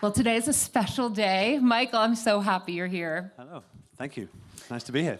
Well, today is a special day. Michael, I'm so happy you're here. Hello, thank you. Nice to be here.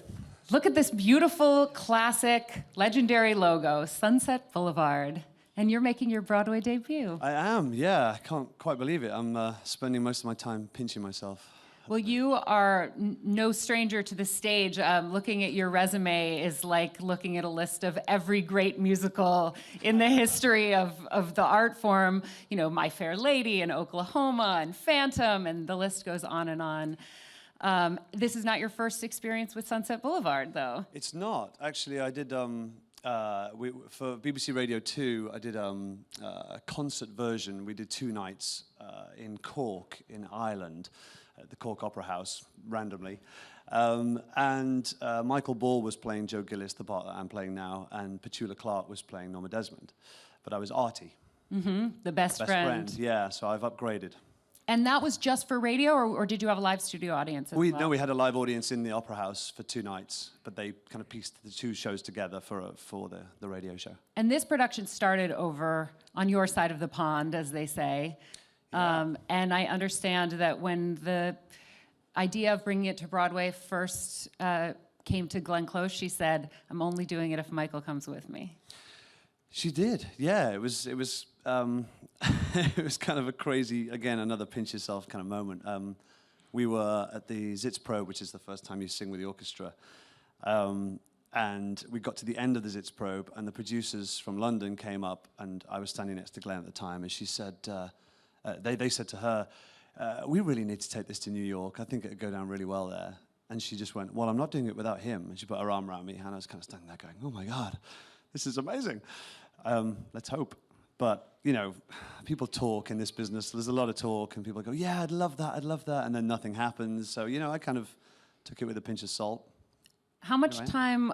Look at this beautiful, classic, legendary logo, Sunset Boulevard. And you're making your Broadway debut. I am, yeah. I can't quite believe it. I'm spending most of my time pinching myself. Well, you are no stranger to the stage. Looking at your resume is like looking at a list of every great musical in the history of the art form. You know, My Fair Lady and Oklahoma and Phantom, and the list goes on and on. This is not your first experience with Sunset Boulevard, though. It's not. Actually, I did, for BBC Radio 2, I did a concert version. We did 2 nights in Cork, in Ireland, at the Cork Opera House, randomly. And Michael Ball was playing Joe Gillis, the part that I'm playing now, and Petula Clark was playing Norma Desmond. But I was Artie. Mm-hmm. The best friend. Yeah, so I've upgraded. And that was just for radio, or did you have a live studio audience as well? No, we had a live audience in the Opera House for 2 nights, but they kind of pieced the 2 shows together for the radio show. And this production started over on your side of the pond, as they say. Yeah. And I understand that when the idea of bringing it to Broadway first came to Glenn Close, she said, "I'm only doing it if Michael comes with me." She did, yeah. It was it was kind of a crazy, again, another pinch yourself kind of moment. We were at the Zitz Probe, which is the first time you sing with the orchestra. And we got to the end of the Zitz Probe, and the producers from London came up, and I was standing next to Glenn at the time, and she said, they said to her, "We really need to take this to New York. I think it would go down really well there." And she just went, "Well, I'm not doing it without him." And she put her arm around me, and I was kind of standing there going, "Oh my God, this is amazing. Let's hope." But, you know, people talk in this business. There's a lot of talk, and people go, "Yeah, I'd love that, I'd love that," and then nothing happens. So, you know, I kind of took it with a pinch of salt. How much time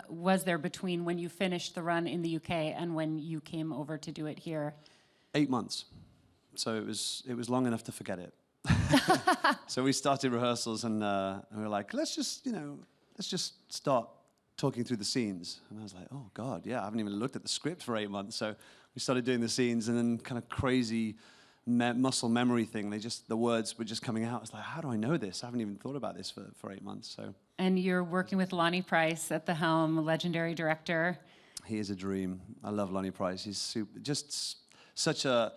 was there between when you finished the run in the UK and when you came over to do it here? 8 months. So it was long enough to forget it. So we started rehearsals, and we were like, let's just start talking through the scenes. And I was like, oh God, yeah, I haven't even looked at the script for 8 months. So we started doing the scenes, and then kind of crazy muscle memory thing. The words were just coming out. I was like, how do I know this? I haven't even thought about this for 8 months. So. And you're working with Lonnie Price at the helm, a legendary director. He is a dream. I love Lonnie Price. He's just such a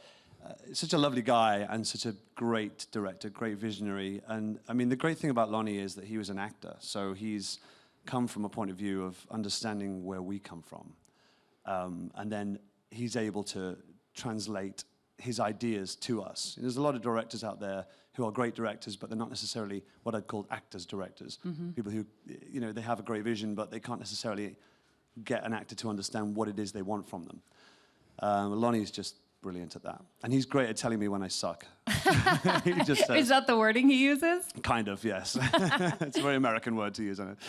lovely guy and such a great director, great visionary. And I mean, the great thing about Lonnie is that he was an actor. So he's come from a point of view of understanding where we come from. And then he's able to translate his ideas to us. There's a lot of directors out there who are great directors, but they're not necessarily what I'd call actors directors. Mm-hmm. People who, you know, they have a great vision, but they can't necessarily get an actor to understand what it is they want from them. Lonnie's just brilliant at that. And he's great at telling me when I suck. He just says, is that the wording he uses? Kind of, yes. It's a very American word to use, isn't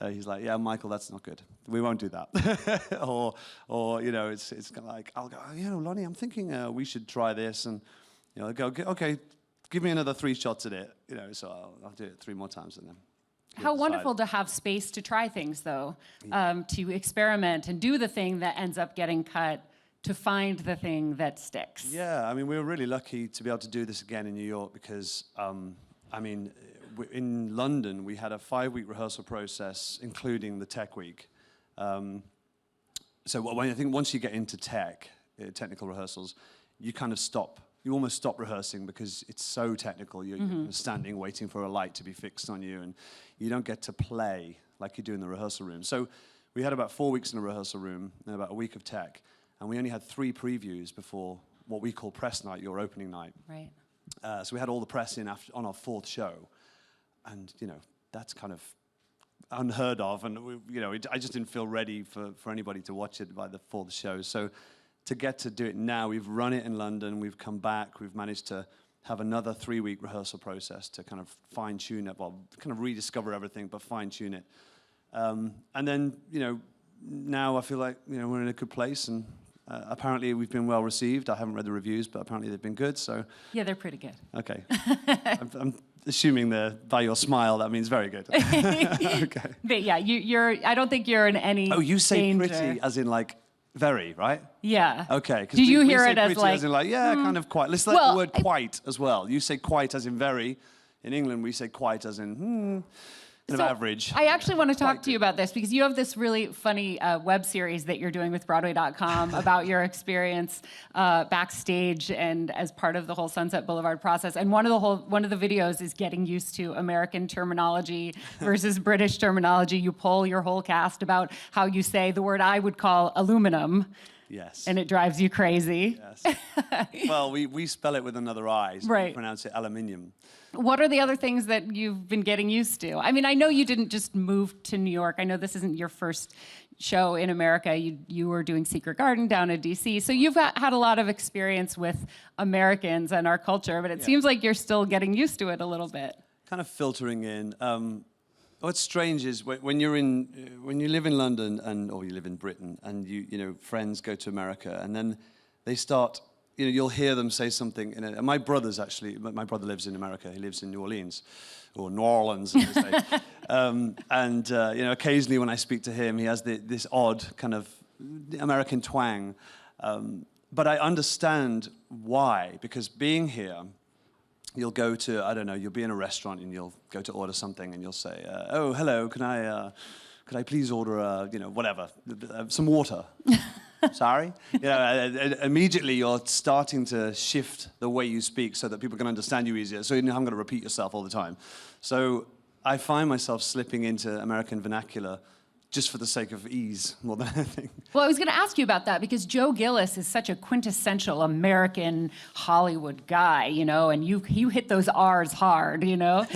it? He's like, yeah, Michael, that's not good. We won't do that. or you know, it's kind of like, I'll go, oh, you know, Lonnie, I'm thinking we should try this. And you know, I'll go, okay, give me another 3 shots at it. You know, so I'll do it 3 more times and then. How wonderful to have space to try things, though, to experiment and do the thing that ends up getting cut, to find the thing that sticks. Yeah, I mean, we were really lucky to be able to do this again in New York because, I mean, in London, we had a 5-week rehearsal process, including the tech week. So I think once you get into technical rehearsals, you kind of stop. You almost stop rehearsing because it's so technical. You're standing waiting for a light to be fixed on you, and you don't get to play like you do in the rehearsal room. So we had about 4 weeks in the rehearsal room and about a week of tech. And we only had 3 previews before what we call press night, your opening night. Right. So we had all the press in on our 4th show. And, you know, that's kind of unheard of. And, I just didn't feel ready for anybody to watch it by the 4th show. So to get to do it now, we've run it in London, we've come back, we've managed to have another 3-week rehearsal process to kind of fine-tune it, well, kind of rediscover everything, but fine-tune it. And then, you know, now I feel like, you know, we're in a good place, and apparently we've been well received. I haven't read the reviews, but apparently they've been good. So yeah, they're pretty good. Okay, I'm assuming by your smile that means very good. Okay. But yeah, you're. I don't think you're in any. Oh, you say danger. pretty as in like Very, right? Yeah. Okay. 'Cause Did you we hear say it as pretty like, as in yeah, kind of quite. Let's let Well, the word quite as well. You say quite as in very. In England, we say quite as in kind of average. I actually want to talk Quite to you good. about this because you have this really funny web series that you're doing with Broadway.com about your experience backstage and as part of the whole Sunset Boulevard process. And one of the videos is getting used to American terminology versus British terminology. You poll your whole cast about how you say the word I would call aluminum. Yes. And it drives you crazy. Yes. Well, we spell it with another I, so we Right. pronounce it aluminium. What are the other things that you've been getting used to? I mean, I know you didn't just move to New York. I know this isn't your first show in America. You were doing Secret Garden down in DC. So you've had a lot of experience with Americans and our culture, but it seems like you're still getting used to it a little bit. Kind of filtering in. What's strange is when you live in London or you live in Britain and you know friends go to America and then they start. You know, you'll hear them say something. And my brother lives in America. He lives in New Orleans, or New Orleans, as they say. You know, occasionally when I speak to him, he has this odd kind of American twang. But I understand why, because being here, you'll go to, I don't know, you'll be in a restaurant and you'll go to order something and you'll say, oh, hello, could I please order, you know, whatever, some water? Sorry? You know, immediately you're starting to shift the way you speak so that people can understand you easier. So you haven't got to repeat yourself all the time. So I find myself slipping into American vernacular just for the sake of ease more than anything. Well, I was going to ask you about that because Joe Gillis is such a quintessential American Hollywood guy, you know, and you hit those R's hard, you know.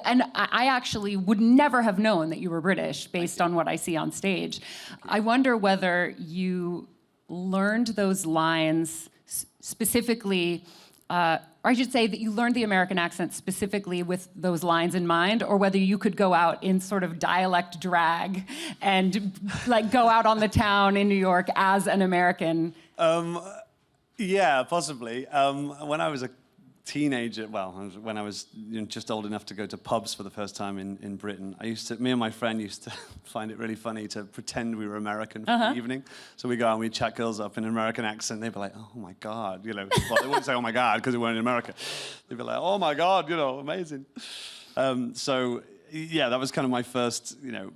And I actually would never have known that you were British based on what I see on stage. I wonder whether you learned those lines specifically, or I should say that you learned the American accent specifically with those lines in mind, or whether you could go out in sort of dialect drag and like go out on the town in New York as an American. Yeah, possibly. When I was a teenager, when I was just old enough to go to pubs for the first time in Britain, me and my friend used to find it really funny to pretend we were American for the evening. So we go out and we'd chat girls up in an American accent. They'd be like, oh my God, you know. Well, they wouldn't say, oh my God, because we weren't in America. They'd be like, oh my God, you know, amazing. So yeah, that was kind of my first, you know,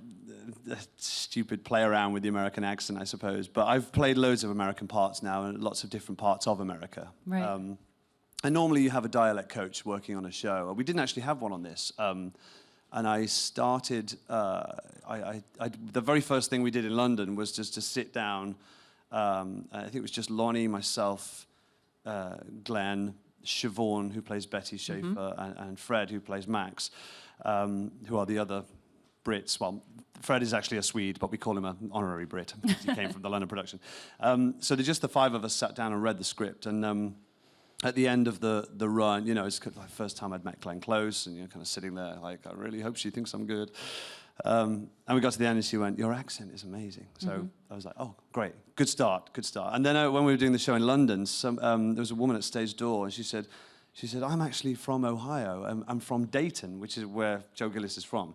stupid play around with the American accent, I suppose. But I've played loads of American parts now and lots of different parts of America. Right. And normally you have a dialect coach working on a show. We didn't actually have one on this. And I started, the very first thing we did in London was just to sit down. I think it was just Lonnie, myself, Glenn, Siobhan, who plays Betty Schaefer, and Fred, who plays Max, who are the other Brits. Well, Fred is actually a Swede, but we call him an honorary Brit because he came from the London production. So just the five of us sat down and read the script. And at the end of the run, you know, it's the first time I'd met Glenn Close, and you're kind of sitting there like, I really hope she thinks I'm good. And we got to the end, and she went, your accent is amazing. So I was like, oh, great, good start. And then when we were doing the show in London, there was a woman at stage door, and she said, I'm actually from Ohio. I'm from Dayton, which is where Joe Gillis is from.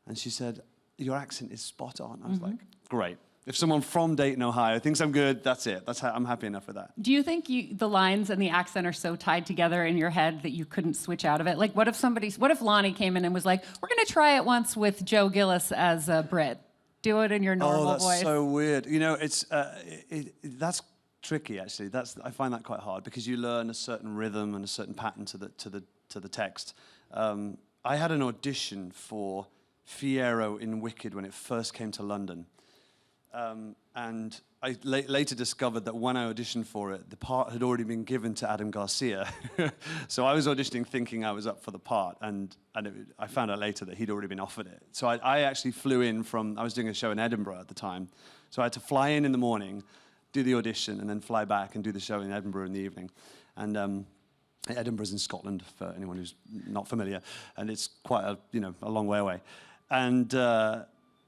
And she said, your accent is spot on. I was like, great. If someone from Dayton, Ohio thinks I'm good, that's it. I'm happy enough with that. Do you think the lines and the accent are so tied together in your head that you couldn't switch out of it? Like, what if Lonnie came in and was like, we're going to try it once with Joe Gillis as a Brit. Do it in your normal voice. Oh, that's so weird. You know, that's tricky, actually. I find that quite hard because you learn a certain rhythm and a certain pattern to the text. I had an audition for Fiyero in Wicked when it first came to London. And I later discovered that when I auditioned for it, the part had already been given to Adam Garcia. So I was auditioning thinking I was up for the part, and I found out later that he'd already been offered it. So I actually flew in I was doing a show in Edinburgh at the time, so I had to fly in the morning, do the audition, and then fly back and do the show in Edinburgh in the evening. And Edinburgh's in Scotland, for anyone who's not familiar, and it's quite a long way away.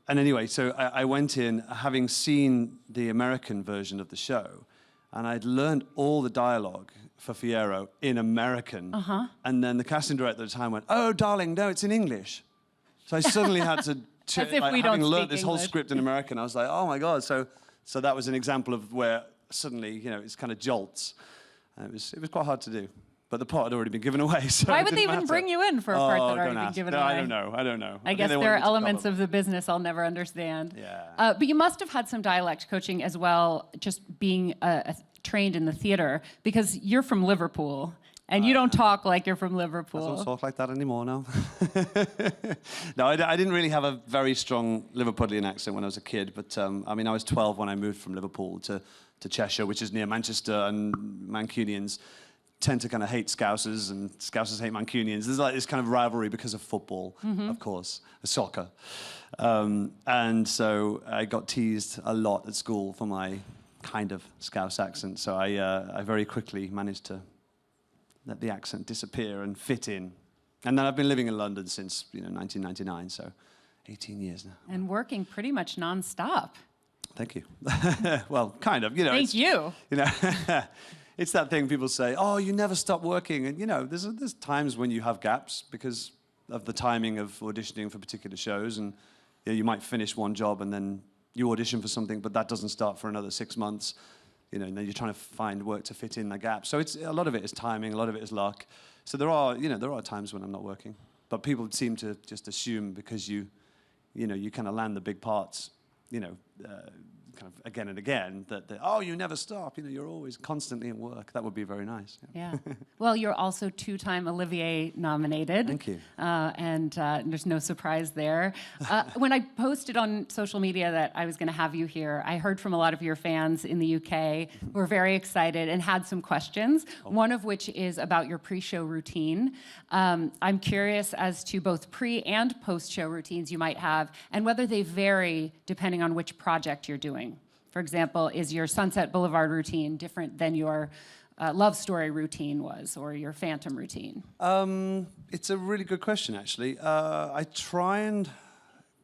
And anyway, so I went in having seen the American version of the show, and I'd learned all the dialogue for Fiyero in American. And then the casting director at the time went, oh, darling, no, it's in English. So I suddenly had to, As if we don't having learned speak this whole English. script in American, I was like, oh my God. So So that was an example of where suddenly, you know, it's kind of jolts. And it was quite hard to do. But the part had already been given away, so Why it would they didn't even matter. bring you in for a part that had already don't been ask. given No, away? I don't know. I guess think they there are wanted me to elements cover. of the business I'll never understand. Yeah. But you must have had some dialect coaching as well, just being trained in the theater, because you're from Liverpool, and you don't talk like you're from I Liverpool. don't talk like that anymore now. No, I didn't really have a very strong Liverpudlian accent when I was a kid, but I mean, I was 12 when I moved from Liverpool to Cheshire, which is near Manchester, and Mancunians tend to kind of hate Scousers, and Scousers hate Mancunians. There's like this kind of rivalry because of football, of course, soccer. And so I got teased a lot at school for my kind of Scouse accent, so I very quickly managed to let the accent disappear and fit in. And then I've been living in London since 1999, so 18 years now. And working pretty much nonstop. Thank you. Well, kind of. Thank you. It's that thing people say, oh, you never stop working. And, there's times when you have gaps because of the timing of auditioning for particular shows. And you might finish one job and then you audition for something, but that doesn't start for another 6 months. And then you're trying to find work to fit in the gap. So a lot of it is timing, a lot of it is luck. So there are times when I'm not working. But people seem to just assume because you kind of land the big parts, kind of again and again, that you never stop, you're always constantly in work. That would be very nice. Yeah. Well, you're also 2-time Olivier nominated. Thank you. And there's no surprise there. When I posted on social media that I was going to have you here, I heard from a lot of your fans in the UK who were very excited and had some questions, one of which is about your pre-show routine. I'm curious as to both pre- and post-show routines you might have and whether they vary depending on which project you're doing. For example, is your Sunset Boulevard routine different than your Love Story routine was, or your Phantom routine? It's a really good question, actually. I try and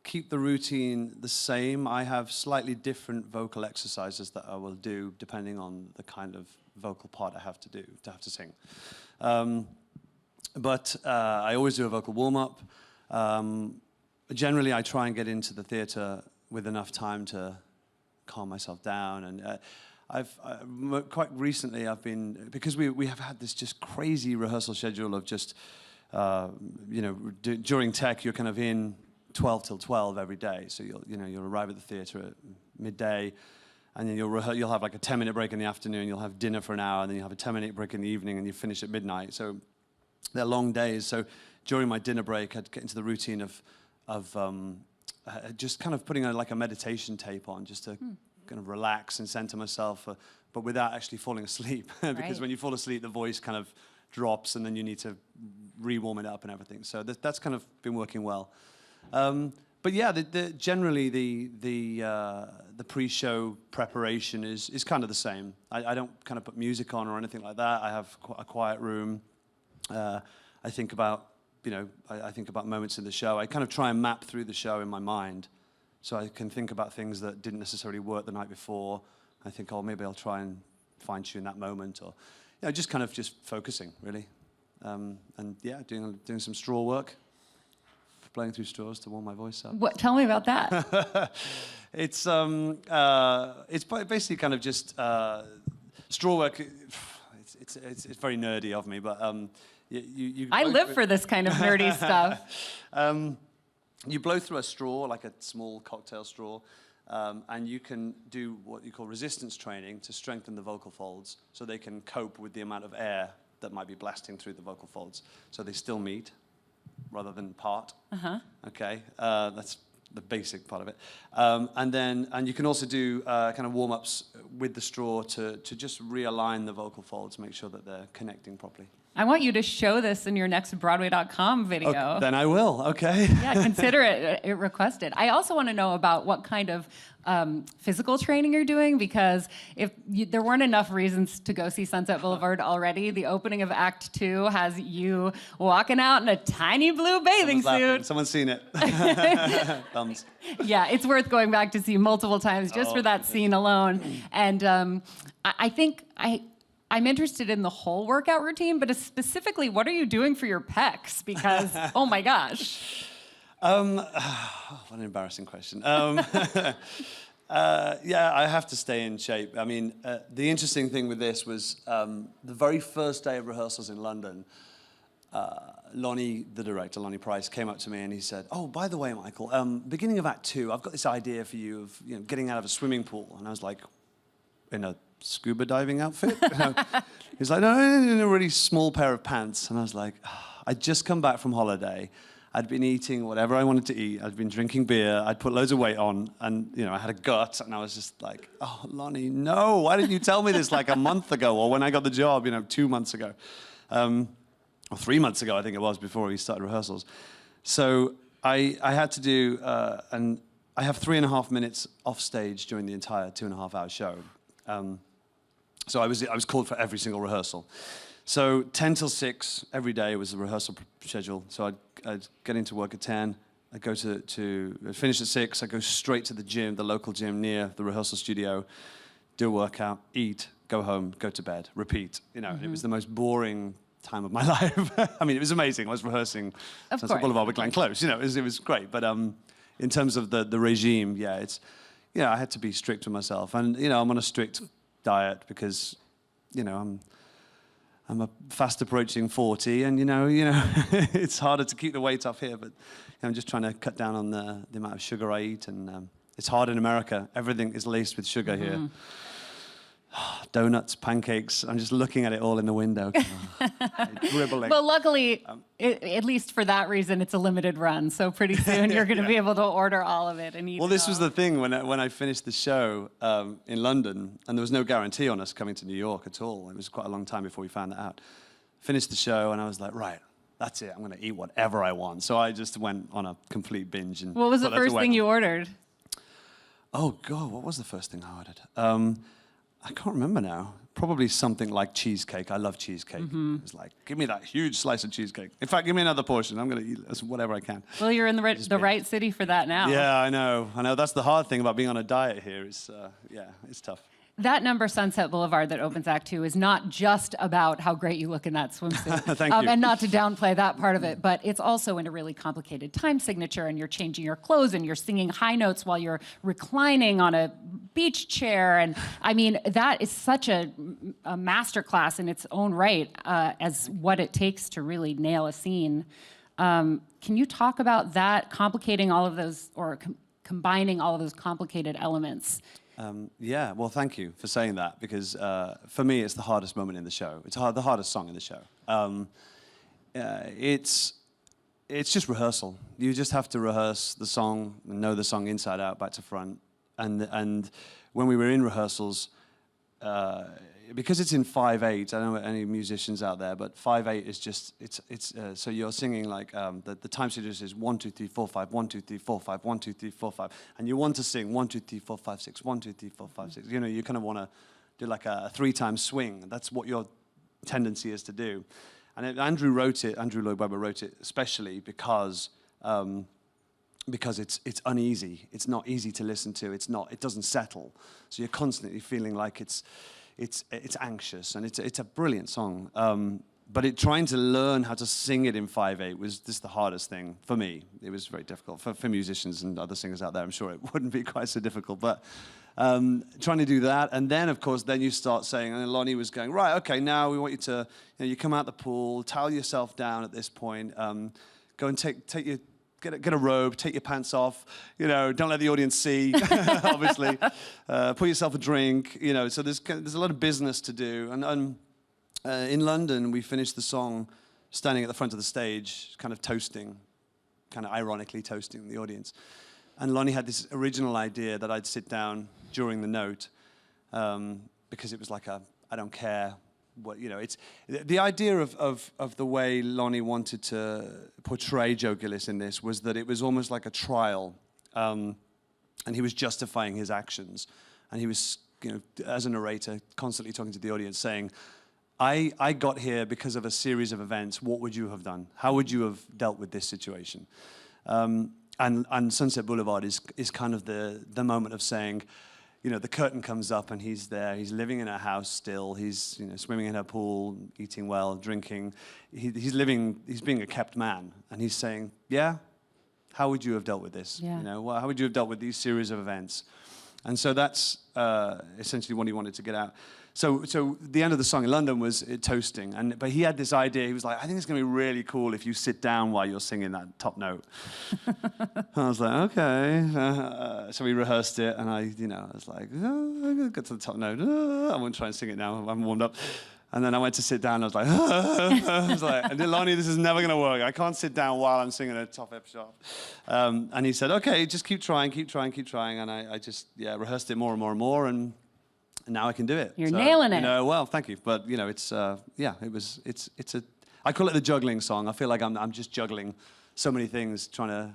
keep the routine the same. I have slightly different vocal exercises that I will do depending on the kind of vocal part I have to sing. But I always do a vocal warm-up. Generally, I try and get into the theatre with enough time to calm myself down, and quite recently I've been, because we have had this just crazy rehearsal schedule of just during tech you're kind of in 12 till 12 every day, so you'll arrive at the theatre at midday, and then you'll have like a 10-minute break in the afternoon, you'll have dinner for an hour, and then you have a 10-minute break in the evening, and you finish at midnight. So they're long days. So during my dinner break I'd get into the routine of just kind of putting like a meditation tape on, just to kind of relax and center myself, but without actually falling asleep. Because when you fall asleep, the voice kind of drops, and then you need to re-warm it up and everything. So that's kind of been working well. But yeah, generally the pre-show preparation is kind of the same. I don't kind of put music on or anything like that. I have a quiet room. I think about I think about moments in the show. I kind of try and map through the show in my mind, so I can think about things that didn't necessarily work the night before. I think, maybe I'll try and fine-tune that moment, or just kind of focusing, really. And yeah, doing some straw work, blowing through straws to warm my voice up. What? Tell me about that. It's basically kind of just straw work. It's very nerdy of me, but I live for this kind of nerdy stuff. You blow through a straw, like a small cocktail straw, and you can do what you call resistance training to strengthen the vocal folds so they can cope with the amount of air that might be blasting through the vocal folds. So they still meet rather than part. Okay, that's the basic part of it. And you can also do kind of warm-ups with the straw to just realign the vocal folds, make sure that they're connecting properly. I want you to show this in your next Broadway.com video. Oh, then I will, okay. Yeah, consider it requested. I also want to know about what kind of physical training you're doing, because if there weren't enough reasons to go see Sunset Boulevard already, the opening of Act 2 has you walking out in a tiny blue bathing suit. Someone's seen it. Thumbs. Yeah, it's worth going back to see multiple times just for that scene alone. And I think I'm interested in the whole workout routine, but specifically, what are you doing for your pecs? Because, oh my gosh. What an embarrassing question. Yeah, I have to stay in shape. I mean, the interesting thing with this was the very first day of rehearsals in London, Lonnie, the director, Lonnie Price, came up to me and he said, "Oh, by the way, Michael, beginning of Act 2, I've got this idea for you of getting out of a swimming pool." And I was like, "In a scuba diving outfit?" He's like, "No, in a really small pair of pants." And I was like, I'd just come back from holiday. I'd been eating whatever I wanted to eat. I'd been drinking beer. I'd put loads of weight on, and I had a gut. And I was just like, "Oh, Lonnie, no! Why didn't you tell me this like a month ago, or when I got the job, 2 months ago, or 3 months ago, I think it was, before we started rehearsals." So I had to do, and I have 3.5 minutes off stage during the entire 2.5-hour show. So I was called for every single rehearsal. So 10 till 6 every day was the rehearsal schedule. So I'd get into work at 10. I'd go I'd finish at 6. I'd go straight to the gym, the local gym near the rehearsal studio, do a workout, eat, go home, go to bed, repeat. It was the most boring time of my life. I mean, it was amazing. I was rehearsing Sunset Boulevard with Glenn Close. It was great. But in terms of the regime, yeah, I had to be strict with myself. And, I'm on a strict diet because, I'm a fast approaching 40, and it's harder to keep the weight off here. But I'm just trying to cut down on the amount of sugar I eat, and it's hard in America. Everything is laced with sugar here. Donuts, pancakes. I'm just looking at it all in the window, dribbling. Well, luckily, at least for that reason, it's a limited run. So pretty soon you're going to be able to order all of it and eat. Well, this was the thing when I finished the show in London, and there was no guarantee on us coming to New York at all. It was quite a long time before we found that out. Finished the show, and I was like, right, that's it. I'm going to eat whatever I want. So I just went on a complete binge. And what was the first thing you ordered? Oh God, what was the first thing I ordered? I can't remember now. Probably something like cheesecake. I love cheesecake. It was like, give me that huge slice of cheesecake. In fact, give me another portion. I'm going to eat whatever I can. Well, you're in the right city for that now. Yeah, I know. That's the hard thing about being on a diet here. It's tough. That number, Sunset Boulevard, that opens Act 2, is not just about how great you look in that swimsuit. Thank you. And not to downplay that part of it, but it's also in a really complicated time signature, and you're changing your clothes, and you're singing high notes while you're reclining on a beach chair. And I mean, that is such a masterclass in its own right as what it takes to really nail a scene. Can you talk about that, complicating all of those, or combining all of those complicated elements? Yeah, well, thank you for saying that, because for me, it's the hardest moment in the show. It's the hardest song in the show. It's just rehearsal. You just have to rehearse the song and know the song inside out, back to front. And when we were in rehearsals, because it's in 5/8, I don't know any musicians out there, but 5/8 is just, so you're singing like, the time signature is 1, 2, 3, 4, 5, 1, 2, 3, 4, 5, 1, 2, 3, 4, 5, and you want to sing 1, 2, 3, 4, 5, 6, 1, 2, 3, 4, 5, 6. You kind of want to do like a 3-time swing. That's what your tendency is to do. And Andrew Lloyd Webber wrote it especially because it's uneasy. It's not easy to listen to. It doesn't settle. So you're constantly feeling like it's anxious, and it's a brilliant song. But trying to learn how to sing it in 5/8 was just the hardest thing for me. It was very difficult for musicians and other singers out there. I'm sure it wouldn't be quite so difficult, but trying to do that, and then of course, then you start saying, and Lonnie was going, right, okay, now we want you to, you come out the pool, towel yourself down at this point, go and take your. Get a robe, take your pants off, don't let the audience see, obviously. Pour yourself a drink, so there's a lot of business to do. And in London, we finished the song standing at the front of the stage, kind of toasting, kind of ironically toasting the audience. And Lonnie had this original idea that I'd sit down during the note, because it was like I don't care. It's the idea of the way Lonnie wanted to portray Joe Gillis in this was that it was almost like a trial, and he was justifying his actions, and he was, as a narrator, constantly talking to the audience, saying, I got here because of a series of events. What would you have done? How would you have dealt with this situation? And Sunset Boulevard is kind of the moment of saying, the curtain comes up and he's there. He's living in a house still. He's swimming in a pool, eating well, drinking. He's being a kept man, and he's saying, yeah, how would you have dealt with this? Yeah. How would you have dealt with these series of events? And so that's essentially what he wanted to get out. So the end of the song in London was toasting, but he had this idea. He was like, I think it's going to be really cool if you sit down while you're singing that top note. And I was like, okay. So we rehearsed it, and I was like, oh, I'm going to get to the top note. I won't try and sing it now. I'm warmed up. And then I went to sit down, and I was like, I was like, Lonnie, this is never going to work. I can't sit down while I'm singing a top F sharp. And he said, okay, just keep trying. And I just, rehearsed it more and more and more, and now I can do it. You're nailing it. Well, thank you. But, it's I call it the juggling song. I feel like I'm just juggling so many things, trying to,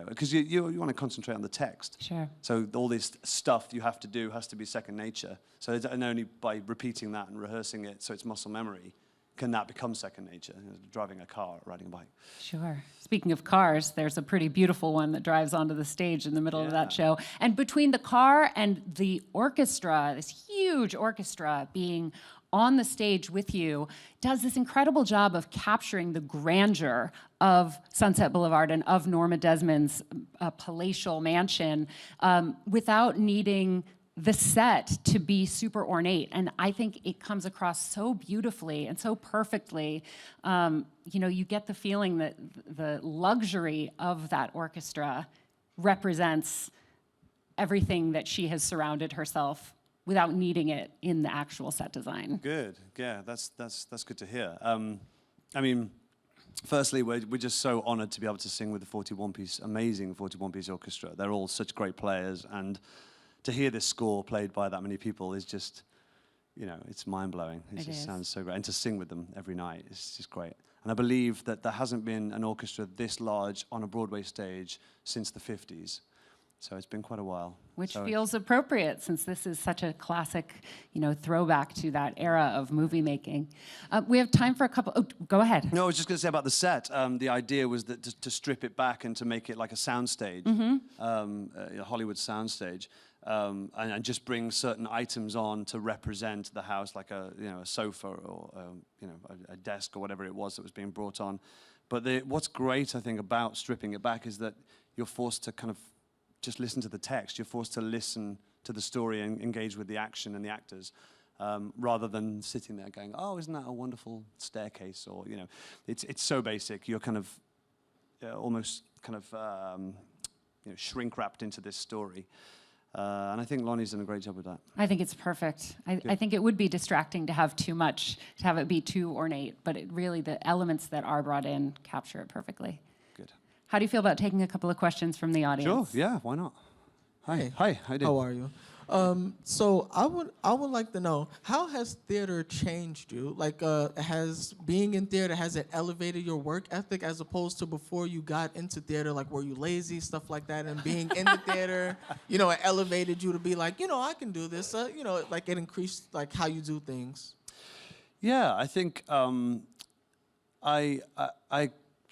because you want to concentrate on the text. Sure. So all this stuff you have to do has to be second nature. So and only by repeating that and rehearsing it so it's muscle memory can that become second nature, driving a car, riding a bike. Sure. Speaking of cars, there's a pretty beautiful one that drives onto the stage in the middle of that show. And between the car and the orchestra, this huge orchestra being on the stage with you, does this incredible job of capturing the grandeur of Sunset Boulevard and of Norma Desmond's palatial mansion without needing the set to be super ornate. And I think it comes across so beautifully and so perfectly. You get the feeling that the luxury of that orchestra represents everything that she has surrounded herself without needing it in the actual set design. Good, yeah, that's good to hear. Firstly, we're just so honored to be able to sing with the amazing 41-piece orchestra. They're all such great players, and to hear this score played by that many people is just, it's mind-blowing. It just sounds so great. And to sing with them every night is just great. And I believe that there hasn't been an orchestra this large on a Broadway stage since the 50s. So it's been quite a while. Which feels appropriate since this is such a classic, throwback to that era of movie making. We have time for a couple. Oh, go ahead. No, I was just going to say about the set. The idea was that to strip it back and to make it like a soundstage, a Hollywood soundstage, and just bring certain items on to represent the house, like a sofa or a desk or whatever it was that was being brought on. But what's great, I think, about stripping it back is that you're forced to kind of just listen to the text. You're forced to listen to the story and engage with the action and the actors, rather than sitting there going, "Oh, isn't that a wonderful staircase?" Or it's so basic. You're kind of almost kind of shrink wrapped into this story, and I think Lonnie's done a great job with that. I think it's perfect. I think it would be distracting to have too much, to have it be too ornate, but the elements that are brought in capture it perfectly. How do you feel about taking a couple of questions from the audience? Sure, yeah, why not? Hi, Hey. hi, how you doing? How are you? So I would like to know, how has theater changed you? Like, has being in theater, has it elevated your work ethic as opposed to before you got into theater? Like, were you lazy, stuff like that? And being in the theater, it elevated you to be like, I can do this. Like it increased like how you do things. Yeah, I think I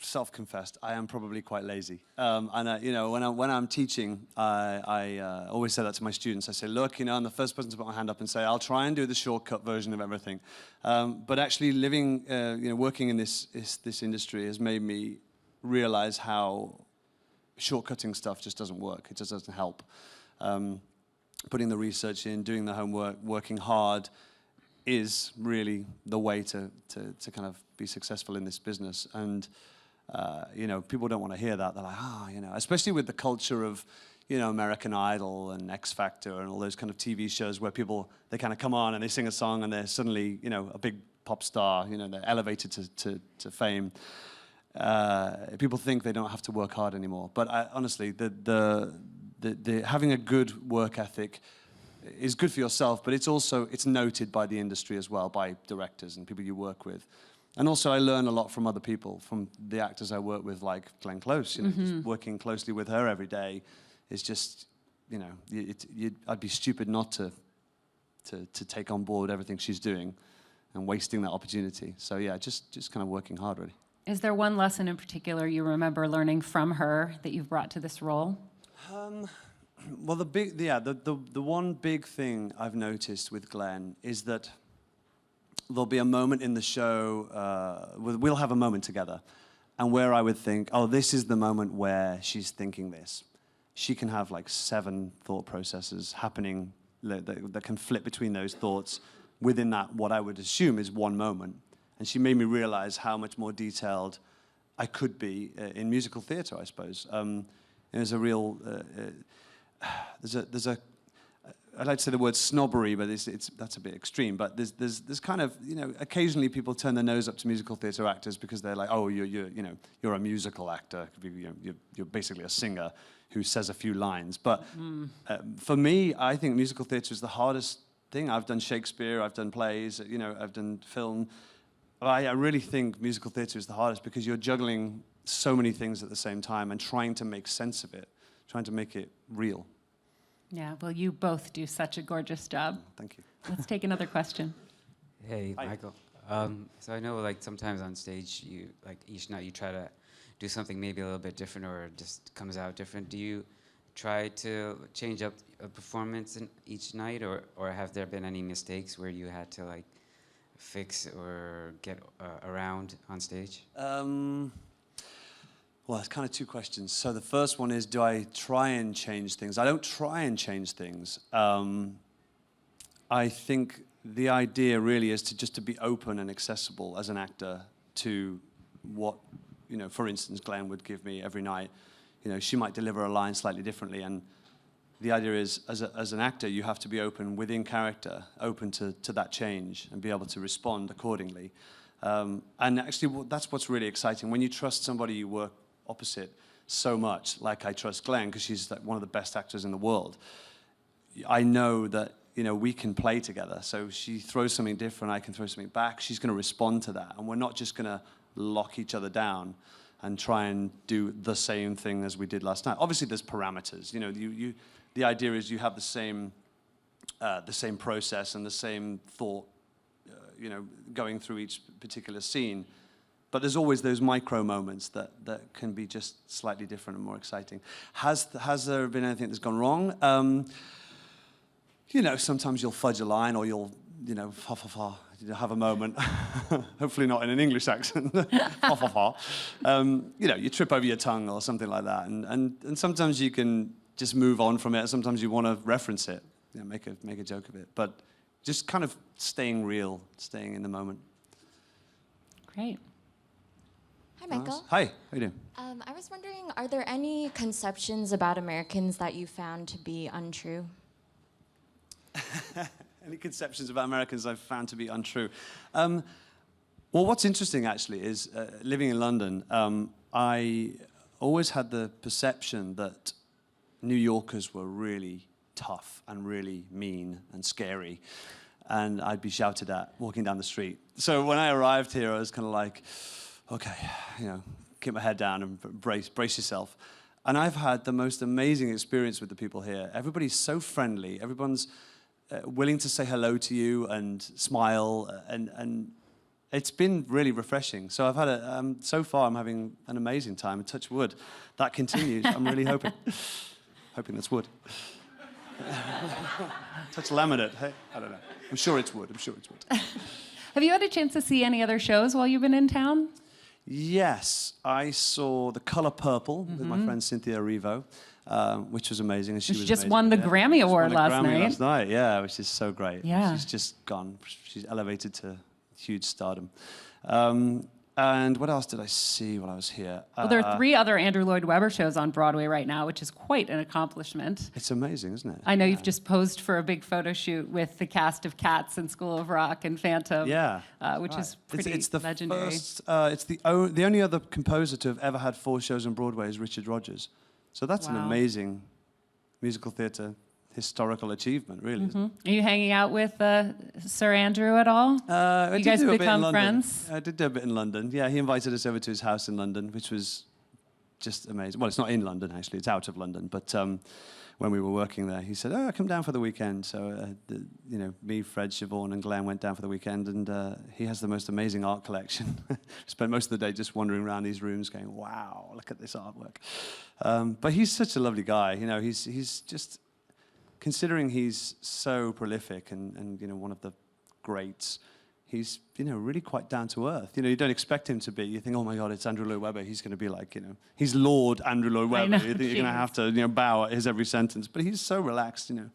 self-confessed, I am probably quite lazy. And when I'm teaching, I always say that to my students. I say, look, I'm the first person to put my hand up and say, I'll try and do the shortcut version of everything. But actually living, working in this industry has made me realize how shortcutting stuff just doesn't work. It just doesn't help. Putting the research in, doing the homework, working hard is really the way to kind of be successful in this business. And people don't want to hear that. They're like, especially with the culture of, American Idol and X Factor and all those kind of TV shows where they kind of come on and they sing a song and they're suddenly, a big pop star, they're elevated to fame. People think they don't have to work hard anymore. But honestly, the having a good work ethic is good for yourself, but it's noted by the industry as well, by directors and people you work with. And also I learn a lot from other people, from the actors I work with, like Glenn Close, just working closely with her every day is just, I'd be stupid not to take on board everything she's doing and wasting that opportunity. So yeah, just kind of working hard, really. Is there one lesson in particular you remember learning from her that you've brought to this role? Well, the one big thing I've noticed with Glenn is that there'll be a moment in the show, we'll have a moment together, and where I would think, oh, this is the moment where she's thinking this. she can have like 7 thought processes happening that can flip between those thoughts within that, what I would assume is one moment. And she made me realize how much more detailed I could be in musical theater, I suppose. There's a real, there's a I'd like to say the word snobbery, but that's a bit extreme. But there's kind of, occasionally people turn their nose up to musical theater actors because they're like, oh, you're a musical actor. You're basically a singer who says a few lines. But for me, I think musical theater is the hardest thing. I've done Shakespeare, I've done plays, I've done film. I really think musical theater is the hardest because you're juggling so many things at the same time and trying to make sense of it, trying to make it real. Yeah, well, you both do such a gorgeous job. Thank you. Let's take another question. Hey, Hi. Michael. So I know, like, sometimes on stage, each night you try to do something maybe a little bit different or it just comes out different. Do you try to change up a performance in each night, or have there been any mistakes where you had to, like, fix or get around on stage? Well, it's kind of 2 questions. So the first one is, do I try and change things? I don't try and change things. I think the idea really is to be open and accessible as an actor to what, for instance, Glenn would give me every night. She might deliver a line slightly differently, and the idea is, as an actor, you have to be open within character, open to that change, and be able to respond accordingly. And actually, that's what's really exciting. When you trust somebody you work opposite so much, like I trust Glenn, because she's like one of the best actors in the world, I know that, we can play together. So she throws something different, I can throw something back. She's going to respond to that, and we're not just going to lock each other down and try and do the same thing as we did last night. Obviously, there's parameters. The idea is you have the same process and the same thought, going through each particular scene. But there's always those micro moments that can be just slightly different and more exciting. Has there been anything that's gone wrong? Sometimes you'll fudge a line, or you'll, have a moment. Hopefully not in an English accent. You trip over your tongue or something like that. And sometimes you can just move on from it. Sometimes you want to reference it, make a joke of it. But just kind of staying real, staying in the moment. Great. Hi, Michael. Hi, how you doing? I was wondering, are there any conceptions about Americans that you found to be untrue? Any conceptions about Americans I've found to be untrue? Well, what's interesting, actually, is living in London, I always had the perception that New Yorkers were really tough and really mean and scary, and I'd be shouted at walking down the street. So when I arrived here, I was kind of like, okay, keep my head down and brace yourself. And I've had the most amazing experience with the people here. Everybody's so friendly. Everyone's willing to say hello to you and smile, and it's been really refreshing. So I've had so far I'm having an amazing time, and touch wood, that continues. I'm really hoping that's wood. Touch laminate, hey? I don't know. I'm sure it's wood. Have you had a chance to see any other shows while you've been in town? Yes, I saw The Color Purple with my friend Cynthia Erivo, which was amazing. And she was just amazing. won the Grammy Award last night. Last night, yeah, which is so great. Yeah. She's just gone. She's elevated to huge stardom. And what else did I see while I was here? Well, there are 3 other Andrew Lloyd Webber shows on Broadway right now, which is quite an accomplishment. It's amazing, isn't it? I know you've just posed for a big photo shoot with the cast of Cats and School of Rock and Phantom, which is pretty legendary. It's the only other composer to have ever had 4 shows on Broadway is Richard Rodgers. So that's an amazing musical theatre historical achievement, really. Isn't it? Are you hanging out with Sir Andrew at all? You guys become friends? I did do a bit in London. Yeah, he invited us over to his house in London, which was just amazing. Well, it's not in London, actually. It's out of London. But when we were working there, he said, come down for the weekend. So, me, Fred, Siobhan, and Glenn went down for the weekend, and he has the most amazing art collection. Spent most of the day just wandering around these rooms going, wow, look at this artwork. But he's such a lovely guy. He's just... Considering he's so prolific and one of the greats, he's, you know, really quite down to earth. You know, you don't expect him to be. You think, oh my God, it's Andrew Lloyd Webber. He's going to be like, you know, he's Lord Andrew Lloyd Webber. know, You think you're going to have to, you know, bow at his every sentence. But he's so relaxed, you know.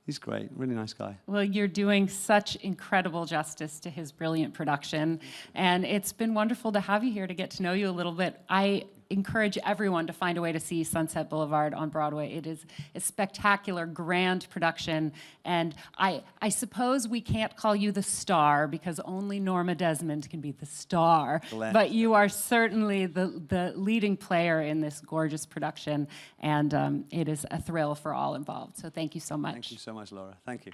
He's great, really nice guy. Well, you're doing such incredible justice to his brilliant production, and it's been wonderful to have you here to get to know you a little bit. I encourage everyone to find a way to see Sunset Boulevard on Broadway. It is a spectacular, grand production, and I suppose we can't call you the star because only Norma Desmond can be the star, but you are certainly the leading player in this gorgeous production, and it is a thrill for all involved. So thank you so much. Thank you so much, Laura. Thank you.